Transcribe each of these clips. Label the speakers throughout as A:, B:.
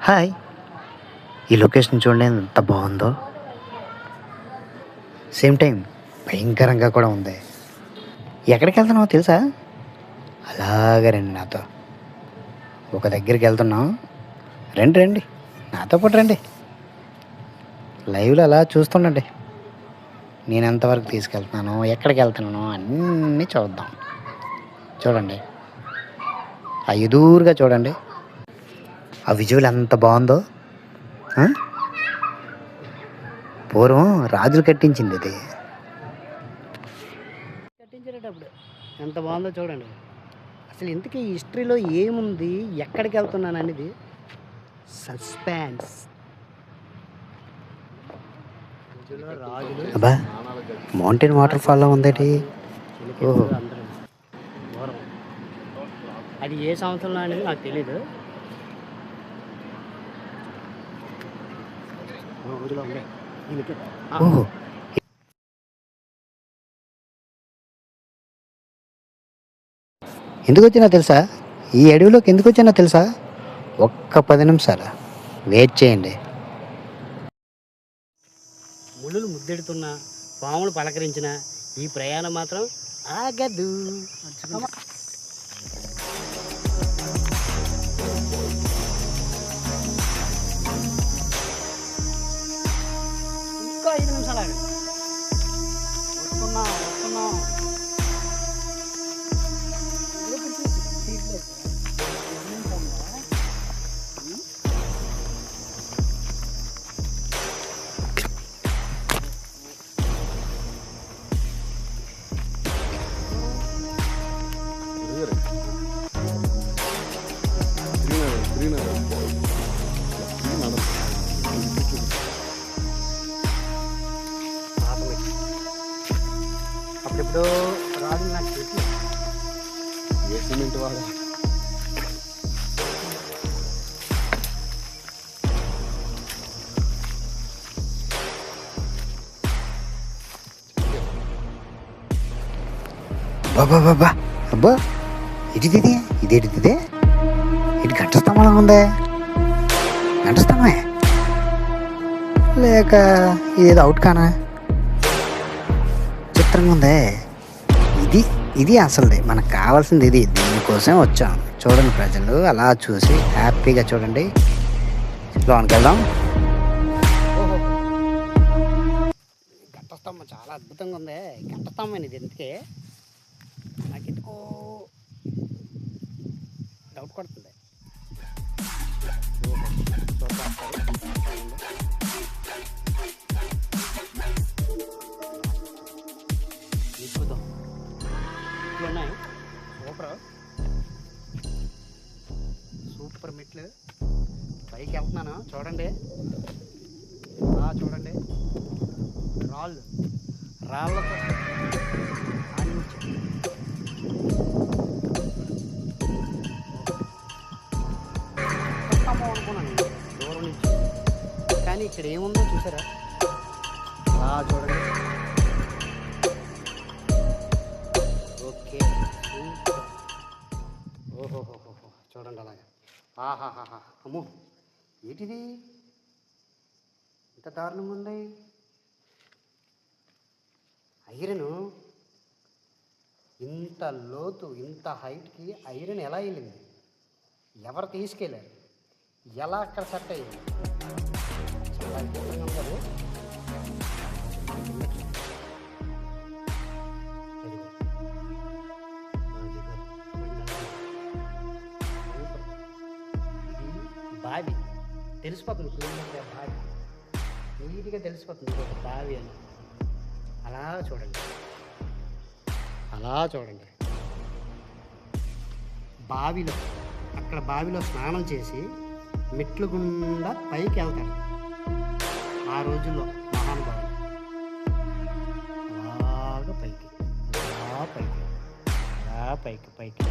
A: Hi! ఈ location చూడండి ఎంత బావుందో. సేమ్ టైం భయంకరంగా కూడా ఉంది. ఎక్కడికెళ్తున్నామో తెలుసా? అలాగే రండి నాతో. ఒక దగ్గరికెళ్తున్నాం. రండి రండి. నాతో పాటు రండి. లైవ్‌లో అలా చూస్తుండండి. నేనెంతవరకు తీసుకెళ్తున్నానో, ఎక్కడికెళ్తున్నానో అన్నీ చూద్దాం. చూడండి. ఆ ఎదురుగా చూడండి. ఆ విజువల్ ఎంత బావుందో. ఆ! పూర్వం రాజులు కట్టించిందిది. కట్టించేటప్పుడు ఎంత బాగుందో చూడండి. అసలు ఇంతకీ ఈ హిస్టరీలో ఏముంది, ఎక్కడికెళ్తున్నాననేది సస్పెన్స్. రాజులు అబ్బా! మౌంటైన్ వాటర్ ఫాల్‌లా ఉందేటి? ఓహో! అందరూ దూరం. అది ఏ సంవత్సరంలో అనేది నాకు తెలీదు. రోజులో ఉండే. ఓహో! ఎందుకొచ్చానో తెలుసా? ఈ అడవిలోకి ఎందుకొచ్చానో తెలుసా? ఒక్క 10 నిమిషాలు వెయిట్ చేయండి. ముళ్ళులు ముద్దెడుతున్నా, పాములు పలకరించిన ఈ ప్రయాణం మాత్రం ఆగదు. ఇంకో 5 నిమిషాలు ఆగండి. వస్తున్నాం వస్తున్నాం. అప్పుడెప్పుడు రాదు నాకు చెప్పి ఏ సిమెంట్ వాడు బాబా బాబా అబ్బా ఇదిది ఇదేటిది ఇటు గంట స్తంభంలా ఉంది. గంట స్తంభమే లేక ఇదేదో అవుట్ కానా? చిత్రంగా ఉందే. ఇది ఇది అసలుది మనకు కావాల్సింది. ఇది దీనికోసం వచ్చాం. చూడండి ప్రజలు అలా చూసి హ్యాపీగా చూడండి. లోనికి వెళ్దాం. గంట స్తంభం చాలా అద్భుతంగా ఉంది. గంట స్తంభం ఇది ఎందుకే నాకు ఎందుకో డౌట్ కొడుతుంది. ఉన్నాయి సూపర్ మెట్లు. పైకి వెళ్తున్నాను చూడండి. చూడండి రాళ్ళతో అనుకున్నాను దూరం నుంచి. కానీ ఇక్కడ ఏముందో చూసారా? చూడండి. ఓకే ఓహోహోహో చూడండి అలాగా. ఆహాహాహా అమ్మో ఏంటిది ఇంత దారుణంగా ఉంది? ఐరను ఇంత లోతు ఇంత హైట్కి ఐరన్ ఎలా వెళ్ళింది? ఎవరు తీసుకెళ్ళారు? ఎలా అక్కడ సెట్ అయ్యింది? చాలా అద్భుతంగా ఉంటుంది. బావి తెలిసిపోతుంది. క్లీన్గా బావి నీట్గా తెలిసిపోతుంది ఒక బావి అని. అలా చూడండి బావిలో స్నానం చేసి మెట్లు గుండా పైకి వెళ్తారు ఆ రోజుల్లో మహానుభావులు. అలాగా పైకి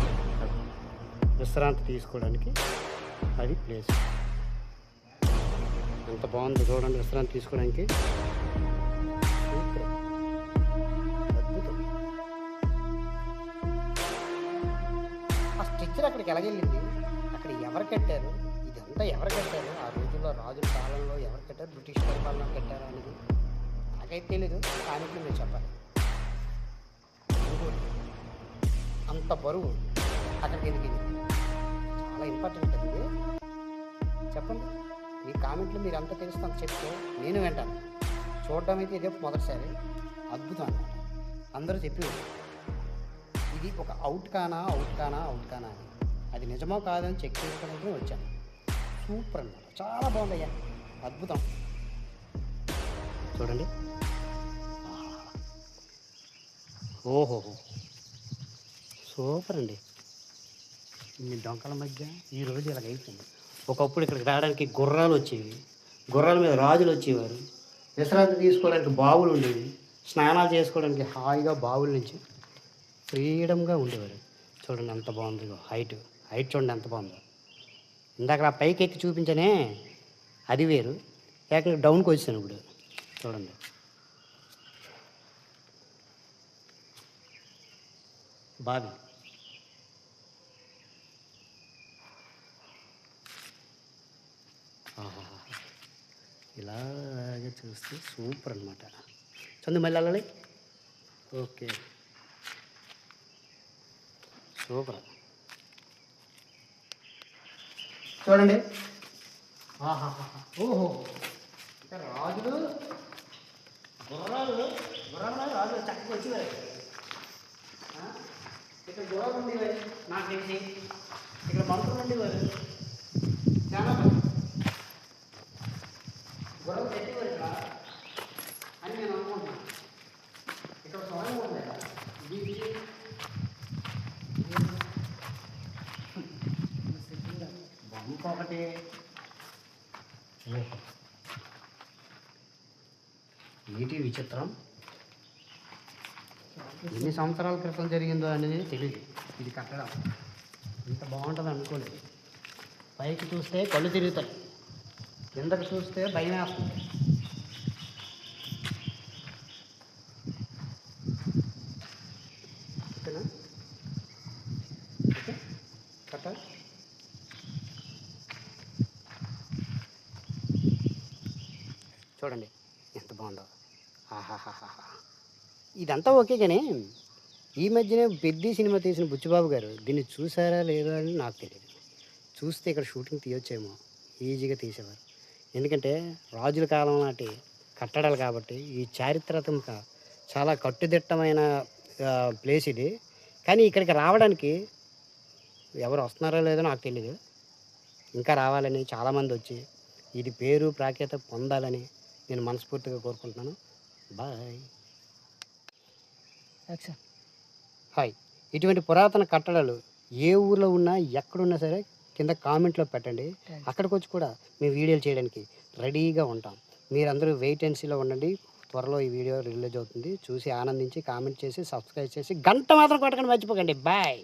A: విశ్రాంతి తీసుకోవడానికి అది ప్లేస్. ఎంత బాగుంది చూడండి విశ్రాంతి తీసుకోవడానికి. అద్భుతం. ఆ స్ట్రక్చర్ అక్కడికి ఎలాగెళ్ళింది? అక్కడ ఎవరు కట్టారు? ఇదంతా ఇదంతా ఎవరు కట్టారు ఆ రోజుల్లో రాజుల కాలంలో ఎవరు కట్టారు, బ్రిటిష్ పరిపాలన కట్టారా అనేది నాకైతే తెలీదు. కామెంట్లో మీరు చెప్పాలి. ఇంకోటి, అంత బరువు అక్కడికి ఎందుకు ఇది చాలా ఇంపార్టెంట్ అది. చెప్పండి మీ కామెంట్లో మీరు ఎంత తెలుస్తే అంత చెప్తే నేను వింటాను. చూడడం అయితే ఇదే మొదటిసారి. అద్భుతం అన్నమాట. అందరూ చెప్పి ఇది ఒక అవుట్ కానా అని. అది నిజమో కాదని చెక్ చేసుకోవడానికి వచ్చాను. సూపర్ అన్నమాట, చాలా బాగుందయ్యా, అద్భుతం. చూడండి, ఓహో సూపర్ అండి. ఇన్ని డొంకల మధ్య ఈరోజు ఇలాగ అయిపోయింది. ఒకప్పుడు ఇక్కడికి రావడానికి గుర్రాలు వచ్చేవి, గుర్రాల మీద రాజులు వచ్చేవారు, విశ్రాంతి తీసుకోవడానికి బావులు ఉండేవి, స్నానాలు చేసుకోవడానికి హాయిగా బావుల నుంచి ఫ్రీడమ్గా ఉండేవారు. చూడండి ఎంత బాగుంది, హైట్ చూడండి ఎంత బాగుందో. ఇందాక ఆ పైకి ఎక్కి చూపించనే అది వేరు, ఏకంగా డౌన్కి వచ్చాను ఇప్పుడు. చూడండి బావి, ఇలాగే చూస్తే సూపర్ అనమాట. చందు మళ్ళీ వెళ్ళాలి. Okay super. చూడండి, ఓహో రాజులు గుర్రాలు రాజులు చక్కగా వచ్చేవారు. ఇక్కడ గుర్రాలు ఉండేవారు, నాకు తెలిసి ఇక్కడ మంత్రులు ఉండేవారు, చాలా గుర్రాలు పెట్టేవారు ఇక్కడ అని నేను అనుకుంటున్నాను. ఇక్కడ సొరంగం ఉంది కదా, ఇంకొకటి నీటి విచిత్రం. ఎన్ని సంవత్సరాల క్రితం జరిగిందో అనేది తెలియదు. ఇది కట్టడం ఇంత బాగుంటుంది అనుకోలేదు. పైకి చూస్తే కళ్ళు తిరుగుతాయి, కిందకు చూస్తే భయం వేస్తుంది. ఓకేనా, ఓకే కట్ట. చూడండి ఎంత బాగుందో, ఆహాహాహా. ఇదంతా ఓకే, కానీ ఈ మధ్యనే పెద్ద సినిమా తీసిన బుచ్చిబాబు గారు దీన్ని చూసారా లేదా అని నాకు తెలియదు. చూస్తే ఇక్కడ షూటింగ్ తీయొచ్చేమో, ఈజీగా తీసేవారు. ఎందుకంటే రాజుల కాలం నాటి కట్టడాలు కాబట్టి ఈ చారిత్రాత్మక చాలా కట్టుదిట్టమైన ప్లేస్ ఇది. కానీ ఇక్కడికి రావడానికి ఎవరు వస్తున్నారో లేదో నాకు తెలియదు. ఇంకా రావాలని చాలామంది వచ్చి ఇది పేరు ప్రాఖ్యాత పొందాలని నేను మనస్ఫూర్తిగా కోరుకుంటున్నాను. బాయ్. హాయ్. ఇటువంటి పురాతన కట్టడాలు ఏ ఊర్లో ఉన్నా ఎక్కడున్నా సరే కింద కామెంట్లో పెట్టండి. అక్కడికి వచ్చి కూడా మేము వీడియోలు చేయడానికి రెడీగా ఉంటాం. మీరందరూ వెయిట్ అండ్ సీలో ఉండండి. త్వరలో ఈ వీడియో రిలీజ్ అవుతుంది. చూసి ఆనందించి కామెంట్ చేసి సబ్స్క్రైబ్ చేసి గంట మాత్రం కొట్టకండి, మర్చిపోకండి. బాయ్.